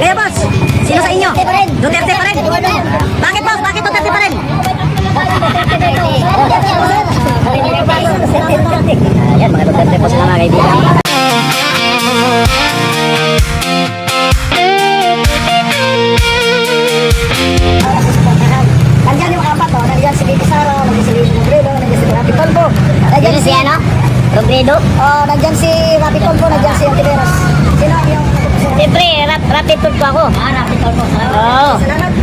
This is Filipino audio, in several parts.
Kaya boss, sino sa inyo? Duterte pa rin. Bakit boss? Bakit Duterte pa rin? Ayan, mga Duterte po sila mga kaibigan. Nandiyan yung apat, oh. Nandiyan si Bibi Sara, nandiyan si Bibi Robredo, nandiyan si Rapi Tolpo. Nandiyan si ano? Robredo? Oh, nandiyan si Rapi Tolpo, nandiyan si Antiveros. Sino yung Siyempre, Rapi Tolpo ako. Rapi Tolpo. Oo. Salamat.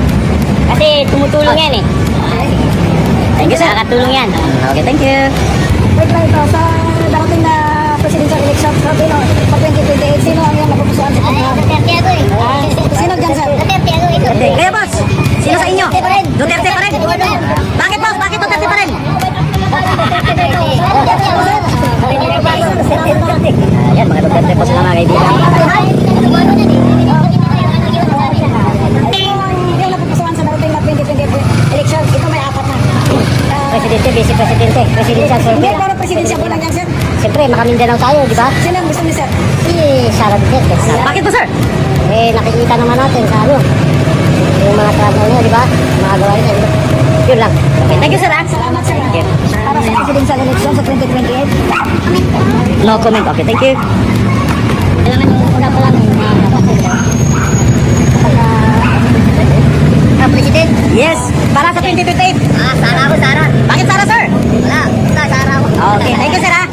Kasi tumutulong yan eh. Thank you, nakakatulong yan. Okay, thank you. Wait lang ito, sa darating na presidential election, sabi no, pag 2028, sino ang yung napupusuan sa pagkakas? Duterte ako eh. Sino dyan, sir? Duterte ako eh. Duterte. Kaya boss, sino sa inyo? Duterte pa rin. Bakit boss? Bakit Duterte pa rin? Ayan, mga Duterte po sila mga kaibigan. Yung napupusuan sa darating na 2028 election, ito may apat na. Presidente, vice presidente, presidential Hindi, circle. pero presidensya po lang yan, sir. Siyempre, makamindanao tayo, di ba? Sino ang gusto niyo, sir? Si Sara Duterte. Bakit po, sir? Eh, nakikita naman natin sa ano, yung mga trabaho niya, di ba? Mga gawa niya, di ba? Yun lang. Okay, thank you, sir. Salamat, sir. Thank you. Para sa presidential election sa 2028. No comment. Okay, thank you. Kailangan yung una pa lang yung mga President? Yes, para sa 2028. Sara ako, Sara. Bakit Sara, sir? Wala, Sara ako. Okay, thank you, sir, ha?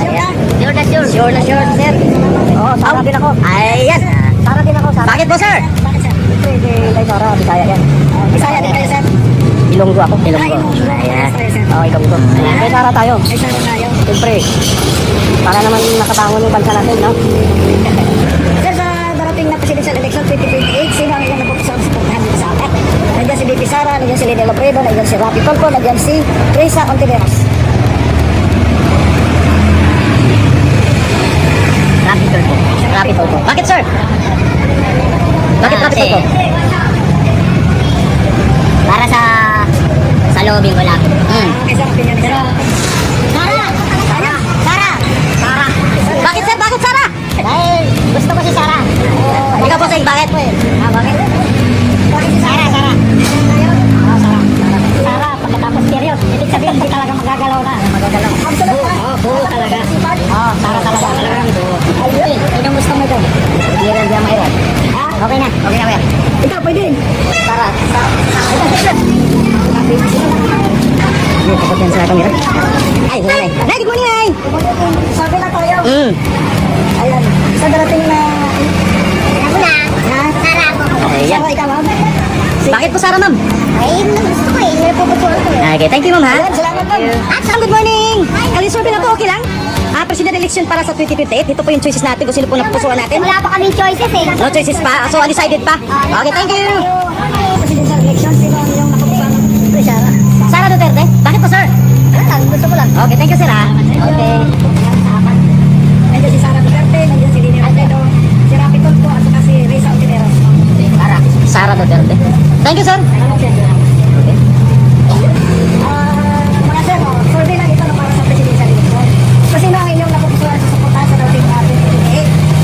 Ayan. Sure na sure. Sure na sure, sir. Oo, Sara din ako. Ayan. Sara din ako, Sara. Bakit po, sir? Bakit, sir? Kay Sara, Bisaya yan. Bisaya din kayo, sir. Ilonggo ako, Ilonggo. Ayan. Oo, Ilonggo. Ayan. Kay Sara tayo. Kay Sara tayo. Siyempre, para naman nakatangon yung bansa natin, no? Sir, sa darating na presidential election 2028, sino ang ilang napupusuan sa pagkahan dito sa apat? Nandiyan si Bibi Sara, nandiyan si Lene Robredo, nandiyan si Rapi Tolpo, nandiyan si Risa Ontiveros. Rapi Tolpo. Rapi Tolpo. Bakit, sir? Bakit Rapi Tolpo? Para sa lobbying ko lang. Kay Sara din yan. Pero, Sara! Sara! Sara! Sara! Bakit, sir? Bakit, Sara? Dahil gusto ko si Sara. Ikaw po, sir, bakit? bakit? Bakit si Sara? Sara! Oo, Sara. Sara, pagkatapos serious. Ibig sabihin, hindi talaga magagalaw na. Magagalaw. Absolute ba? Oo, buo talaga. Oo, Sara talaga. Talagang buo. Ayun. Yun ang gusto mo doon. Hindi rin diyan mayroon. Ha? Okay na, kuya. Ikaw, pwede. Sara. Hindi, takot yan sa camera. Ay, nanay. Nay, good morning, nay. Sabi na tayo. Ayan. Sa darating na... Ako na. Ha? Sara ako. Ayan. Sara, ikaw, ma'am? Bakit po Sara, ma'am? Ay, gusto ko eh. Napupusuan ko eh. Okay, thank you, ma'am, ha? Ayan, salamat, ma'am. Sir, good morning. Kalisurvey na po, okay lang? President election para sa 2028. Ito po yung choices natin kung sino po napupusuan natin. Wala pa kaming choices eh. No choices pa? So, undecided pa? Okay, thank you. Presidential election, sino ang iyong napupusuan? Sara. Sara Duterte? Bakit po, sir? Ano lang, gusto ko lang. Okay, thank you, sir, ha? Okay. Nandiyan si Sara Duterte, nandiyan si Lene Robredo, si Rapi Tolpo, at saka si Risa Ontiveros. Sara Duterte. Thank you, sir. Okay. Mga sir, survey lang ito na para sa presidential election. So, sino ang inyong napupusuan sa suportahan sa dating natin?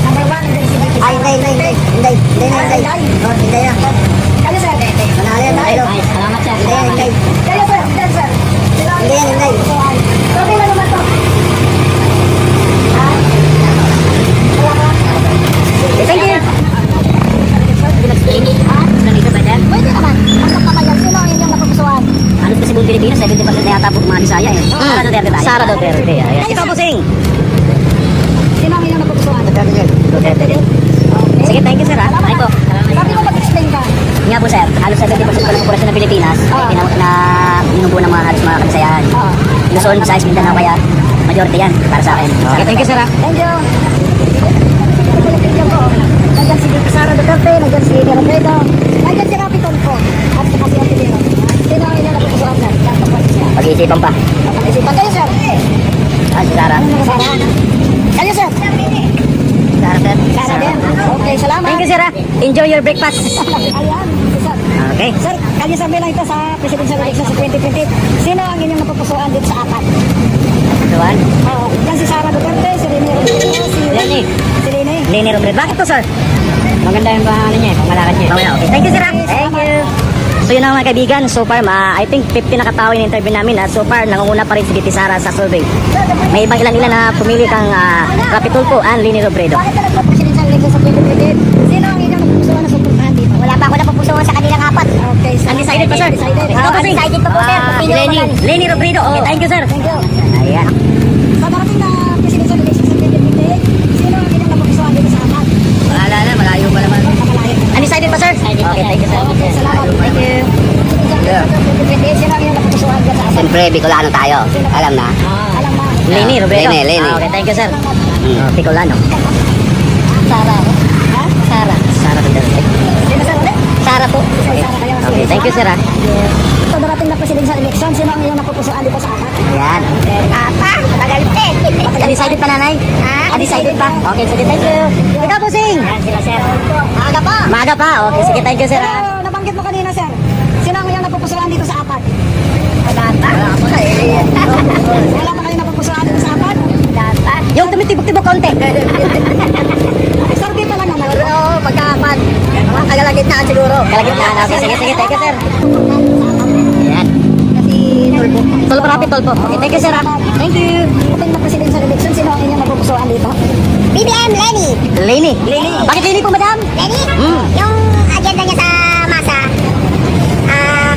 Number 1, nandiyan si Bibi Sara. Hindi. Hindi na. Kayo, sir? Manalo yan tayo. Salamat, sir. Kayo, sir? Yan, sir? Hindi. Survey lang naman to. Ha? Thank you. Pwede naman. Magkakamayan, sino ang inyong napupusuan? Halos kasi buong Pilipinas, 70% na yata po mga Bisaya eh. Sara Duterte tayo. Sara Duterte. Ayan. Ikaw po, Sing. Sino ang inyong napupusuan? Duterte din. Sige, thank you, sir, ha? Ay po. Sabi mo mag-explain ka. Nga po, sir, halos 70% pa ng populasyon ng Pilipinas na minubo ng mga halos mga kabisayan. Luzon, Visayas, Mindanao, kaya majority yan para sa akin. Okay, thank you, sir, ha? Thank you. Nandiyan si Bibi Sara Duterte, nandiyan si Lene Robredo, nandiyan si Rapi Tolpo, at saka si Antiveros. Sino ang inyong napupusuan, sir? Pag-iisipan pa. Pag-isipan kayo, sir. Si Sara. Sara. Kayo, sir. Sara, sir. Sara din. Okay, salamat. Thank you, sir, ha? Enjoy your breakfast. Ayan, sir. Okay. Sir, kanya sabi lang ito sa presidential election sa 2020. Sino ang inyong napupusuan dito sa apat? Tuwan. Yan si Sara Duterte, si Lene Robredo, Lene. si Lene. Lene Robredo. Bakit to, sir? Maganda yung ano niya, malakad niya. Okay. Thank you, sir. Thank you. So yun ang mga kaibigan, so far, I think 50 na katao yung interview namin at so far, nangunguna pa rin si BP Sara sa survey. May ibang ilan na pumili kang Rapi Tulfo and Leni Robredo. Bakit ka nagpa-presidential election sa 2028? Sino ang inyong napupusuan na suportahan dito? Wala pa ako napupusuan sa kanilang apat. Okay, so Undecided pa, sir. Undecided. Ikaw pa, sir. Undecided pa po, sir. Leni Robredo. Okay, thank you, sir. Thank you. Ayan. Sa darating na presidential election sa 2028, sino ang inyong napupusuan dito sa apat? Wala na, malayo pa naman. Malayo. Undecided pa, sir? Okay, thank you, sir. Okay, salamat. Thank you. Sa 2028, sino ang inyong napupusuan dito sa apat? Siyempre, Bicolano tayo. Alam na. Alam mo. Leni Robredo. Leni. Okay, thank you, sir. Bicolano. Sara. Ha? Sara. Sara Duterte. Sino sa ulit? Sara po. Okay. Sara kayo. Okay, thank you, sir. Sa darating na presidential election, sino ang inyong napupusuan dito sa apat? Ayan. Apa? Matagal din. Undecided pa, nanay? Undecided pa? Okay, sige, thank you. Ikaw po, Sing. Yan sila, sir. Maaga pa. Maaga pa. Okay, sige, thank you, sir. Pero nabanggit mo kanina, sir. Sino ang inyong napupusuan dito sa apat? Wala pa. Wala pa kayo napupusuan dito sa apat? Yung tumitibok-tibok konti. Survey pa lang naman. Oo, pagkapan. Mga kagalagitnaan siguro. Kalagitnaan. Okay, sige, sige, thank you, sir. Ayan. Kasi Tulfo. Tulfo, Rapi Tulfo. Okay, thank you, sir. Thank you. Dating na presidential election, sino ang inyong napupusuan dito? BBM Lenny. Leni. Leni. Bakit Leni po, madam? Lenny? Mm. Yung agenda niya sa masa,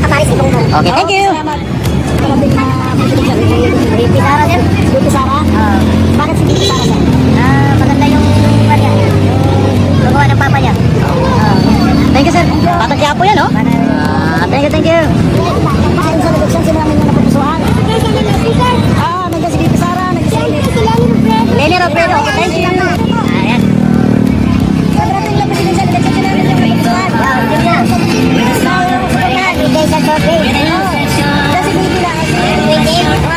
Kamaris ni Bongbong. Okay, thank you. Salamat. Dating na presidential election. BP Sara, sir. BP Sara? Bakit si BP Sara, sir? Maganda yung kanya. Yung gawa ng papa niya. Thank you, sir. Batang Quiapo yan, no? Thank you, thank you. Presidential election, sino ang inyong napupusuan? Nandiyan si BP Sara, nandiyan si Leni Robredo. Okay, thank you. Ayan. Sa darating na presidential election, sino ang inyong napupusuan? Presidential survey. Nandiyan si BP na.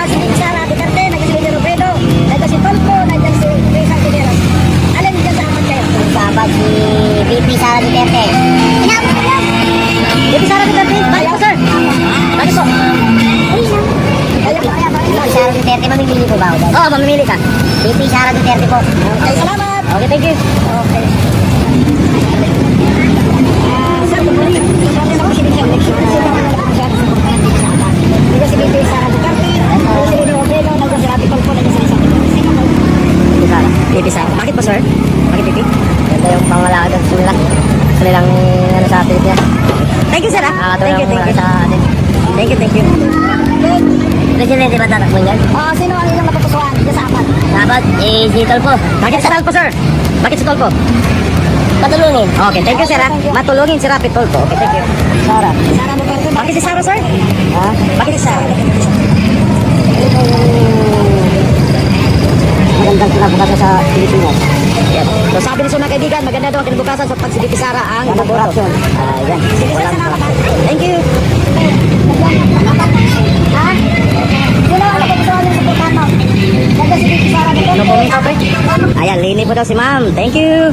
Si BP Sara, Duterte, nandiyan si Leni Robredo, nandiyan si Tulfo, nandiyan si Risa Tineros. Alin dyan sa apat kayo? Babag si BP Sara Duterte. BP Sara Duterte. Bakit po, sir? Bakit po? BP Sara Duterte, mamimili po ba ako dyan? Oo, mamimili ka. BP Sara Duterte po. Okay, salamat. Okay, thank you. Okay. Sir, kumuli. Sa darating na presidential election, sino ang inyong napupusuan sa suportahan dito sa apat? Nandiyan si BP Sara Duterte, nandiyan si Leni Robredo, nandiyan si Rapi Tulfo, nandiyan si Risa Tineros. Sino ang BP Sara. BP Sara. Bakit po, sir? Bakit BP? Ganda yung pangalakad ng sila. Kanilang ano sa atin yan. Thank you, sir. Thank you, thank you. Sa atin. Thank you, thank you. Presidente ba tatakbo yan? Sino ang inyong napupusuan dito sa apat? Dapat, si Tulfo. Bakit si Tulfo, sir? Bakit si Tulfo? Patulungin. Okay, thank you, sir. Matulungin si Rapi Tulfo. Okay, thank you. Sara. Sara Duterte. Bakit si Sara, sir? Ha? Bakit si Sara? Magandang kinabukasan sa Pilipinas. Yes. So sabi ni mga kaibigan, maganda daw ang kinabukasan sa pag si BP Sara ang Walang boboto. corruption. Yan. Walang Thank you. Ha? Sino ang napupusuan yung suportahan mo? Nandiyan si BP Sara Duterte. Ano po may kape? Ayan, Leni po daw si ma'am. Thank you.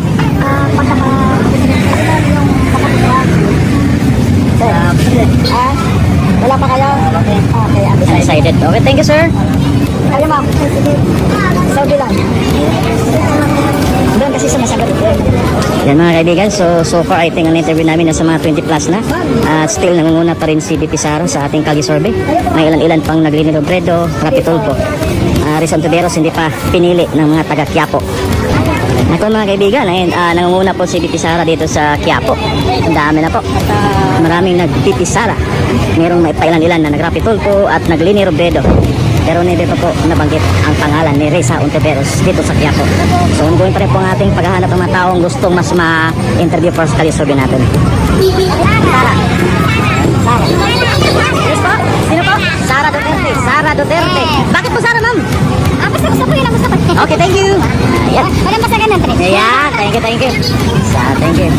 Wala pa kayo? Okay, Excited. Okay, thank you, sir. Kayo ma'am. Saudi lang. Doon kasi sumasagot. Yan mga kaibigan, so far I think ang interview namin nasa mga 20 plus na. At still nangunguna pa rin si BP Sara sa ating Kali survey. May ilan-ilan pang Leni Robredo, Rapi Tulfo. Rizal Tineros hindi pa pinili ng mga taga Quiapo. Ako mga kaibigan, ayun, nangunguna po si BP Sara dito sa Quiapo. Ang dami na po. Maraming nag-BP Sara. Merong may pailan-ilan na nag-Rapi Tulfo at nag-Leni Robredo. Pero hindi pa po nabanggit ang pangalan ni Risa Ontiveros dito sa Quiapo. So ongoing pa rin po ang ating paghahanap ng mga taong gustong mas ma-interview for sa Kali survey natin. Sara. Sara. Yes po? Sino po? Sara Duterte. Sara Duterte. Bakit po Sara, ma'am? Basta po yun ang gusto ko. Okay, thank you. Ayan. Walang masagan ng tres. Ayan, thank you, thank you. Thank you.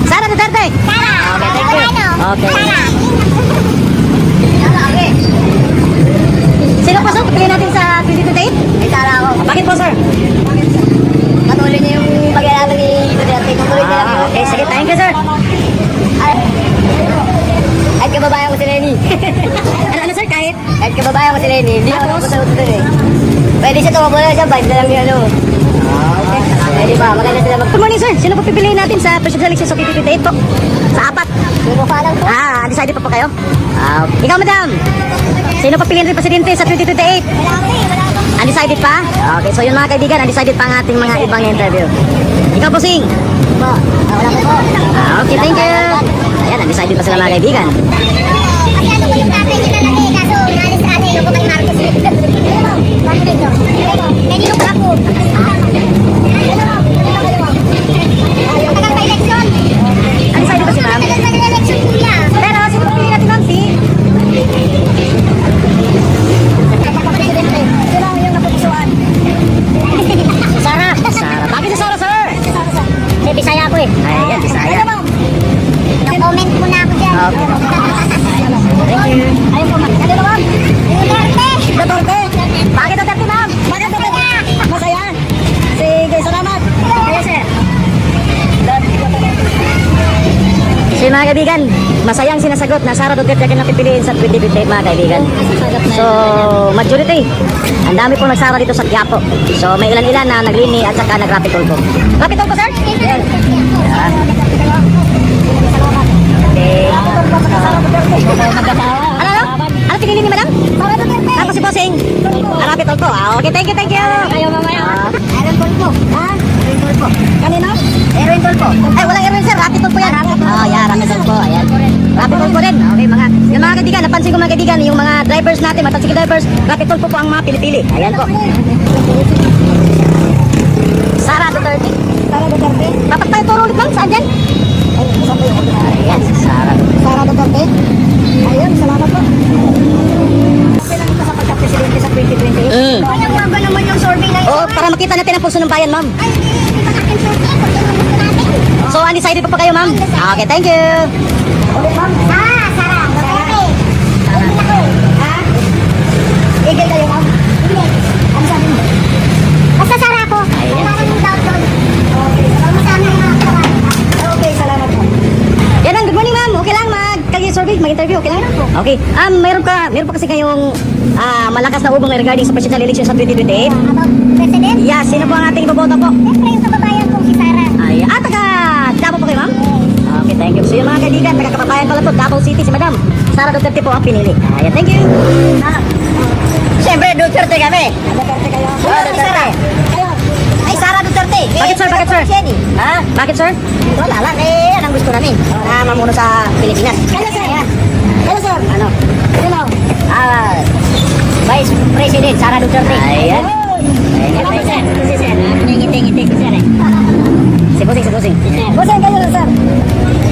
Sara Duterte. Sara. Okay, thank you. Okay. Okay. Sino po, sir? Piliin natin sa 2028? May Sara ako. Bakit po, sir? Patuloy niya yung pag-ialaman ni Duterte. Patuloy niya lang yung... Okay, sige, thank you, sir. Kahit kababayan ko si Lenny. Ano, sir, kahit? Kahit kababayan ko si Lenny. Hindi ako sa utol eh. Pwede siya tumabola siya. Bite na lang yung ano. Okay. Pwede ba? Maganda sila mag... Good morning, sir. Sino po pipiliin natin sa presidential election sa 2028 po? Sa apat. Hindi mo pa alam po. Undecided pa po kayo? Ikaw, madam. Sino pa piliin rin presidente sa 2028? Undecided pa? Okay, so yun mga kaibigan, undecided pa ang ating mga ibang interview. Ikaw, Bossing. Wala po po. Okay, thank you. Ayan, undecided pa sila mga kaibigan. Kasi ano ko yung tatay niya talaga eh, kaso naalis sa atin, yung kay Marcos. Bakit ito? Pwede yung ako. Tagal pa eleksyon. Undecided pa si ma'am. Tagal pa ng eleksyon, kuya. Pero sino pa piliin natin, ma'am? Si? Sino ang iyong napupusuan? Sarah. Sarah. Bakit si Sarah, sir? Kasi Bisaya ako eh. Ayan, Bisaya. Nag-comment muna ako dyan. Okay. Thank you. Ayun po, ma'am. Ano naman? Duterte. Duterte. Bakit Duterte, ma'am? Bakit Duterte? Masaya. Sige, salamat. Kaya, sir. So mga kaibigan, masayang sinasagot na Sara Duterte ang napipiliin sa 2028 mga kaibigan. So, majority. Ang dami pong nagsara dito sa Quiapo. So, may ilan-ilan na naglini at saka nag-rapid toll po. Rapid toll po, sir? Yes. Yeah. Okay. Ano pinili ni madam? Sara Duterte. Tapos si Bossing? Rapid toll po. Okay, thank you, thank you. Ayaw mamaya. Aaron Tulfo. Ha? Aaron Tulfo. Kanino? Erwin toll po. Ay, walang Erwin, sir. Rapid toll po yan. Yeah, rapid toll po. Ayan. Rapid toll po rin. Okay, yung mga kaibigan, napansin ko mga kaibigan, yung mga drivers natin, matasig drivers, rapid toll po ang mga pinipili. Ayan po. Sara Duterte. Sara Duterte. Dapat tayo turo ulit lang, saan dyan? Ayan, si Sara. Sara Duterte. Ayun, salamat po. Kailan ito sa pagka-presidente sa 2028? Kaya mga naman yung survey na yun. Oo, para makita natin ang puso ng bayan, ma'am. Ay, hindi pa natin survey. Kung ano natin. So, undecided pa kayo, ma'am? Okay, thank you. Ulit, ma'am. Sara, Duterte. Ha? Igay kayo, ma'am. Hindi. Ano sabi mo? Basta Sara ako. Ayan. Wala nang doubt doon. Okay, salamat. Masama yung mga kawan. Okay, salamat po. Yan ang good morning, ma'am. Okay lang mag-survey, mag-interview. Okay lang? Okay. Meron pa kasi kayong malakas na ubong regarding sa presidential election sa 2028. About president? Yeah, sino po ang ating iboboto po? Siyempre yung kababayan kong si Sara. Ay, taga Davao po kayo, ma'am? Okay, thank you. So yung mga kaibigan, taga-kababayan pala po, Davao City, si Madam Sara Duterte po ang pinili. Ayan, thank you. Siyempre, Duterte kami. Duterte kayo. Duterte. Kayo. Ay, Sara Duterte. Bakit, sir? Bakit, sir? Ha? Bakit, sir? Wala lang. Yan ang gusto namin. Na mamuno sa Pilipinas. Kayo, sir. Kayo, sir. Ano? Sino? Vice President Sara Duterte. Ayan. Salamat, sir. Ngiti-ngiti ko siya eh. Si Busing, si Busing. Bossing kayo, sir.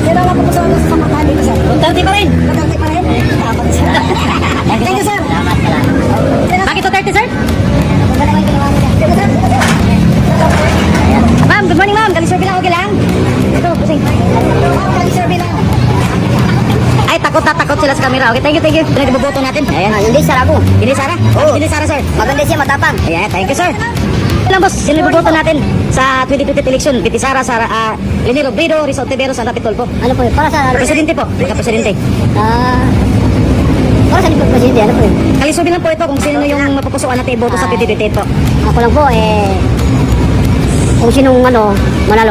Sino ang napupusuan sa samatahan dito, sir? Duterte pa rin. Duterte pa rin? Dapat, sir. Thank you, sir. Salamat pala. Bakit Duterte, sir? Magaling ang ginawa niya. Thank you, sir. Ma'am, good morning, ma'am. Kali-survey lang, okay lang? Ito, Busing. Survey lang. Ay, takot na takot sila sa camera. Okay, thank you, thank you. Pinagboboto natin. Ayan. Hindi, Sara ako. Hindi, Sara? Oo. Hindi, Sara, sir. Maganda siya, matapang. Ayan, thank you, sir. Lang, boss. Sino iboboto natin sa 2020 election? Piti Sara, Leni Robredo, Rizal Tiveros, Rapid Toll po. Ano po yun? Para sa... Presidente po, magka-presidente. Para sa likod presidente, ano po yun? Kali-survey lang po ito kung sino yung mapupusuan natin iboto sa 2028 po. Ako lang po, kung sinong manalo,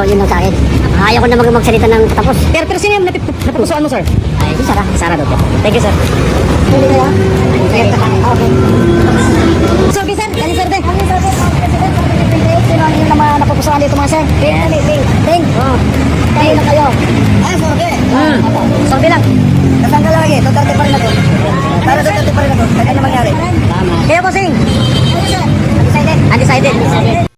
yun lang sa akin. Ayaw ko na magsalita ng tapos. Pero sino yung napupusuan mo, sir? Ay, di Sara. Sara Duterte. Thank you, sir. Survey kayo? Okay. Okay. Survey, sir. Kali-survey. Ang yung survey sa president sa 2028, sino ang yung naman napupusuan dito, mga sir? Ding. Kayo na kayo. Survey. Survey lang. Kasang ka lagi? Duterte pa rin ako. Pero Duterte pa rin ako. Kaya na mangyari. Kaya, bossing. Ano, sir? Undecided.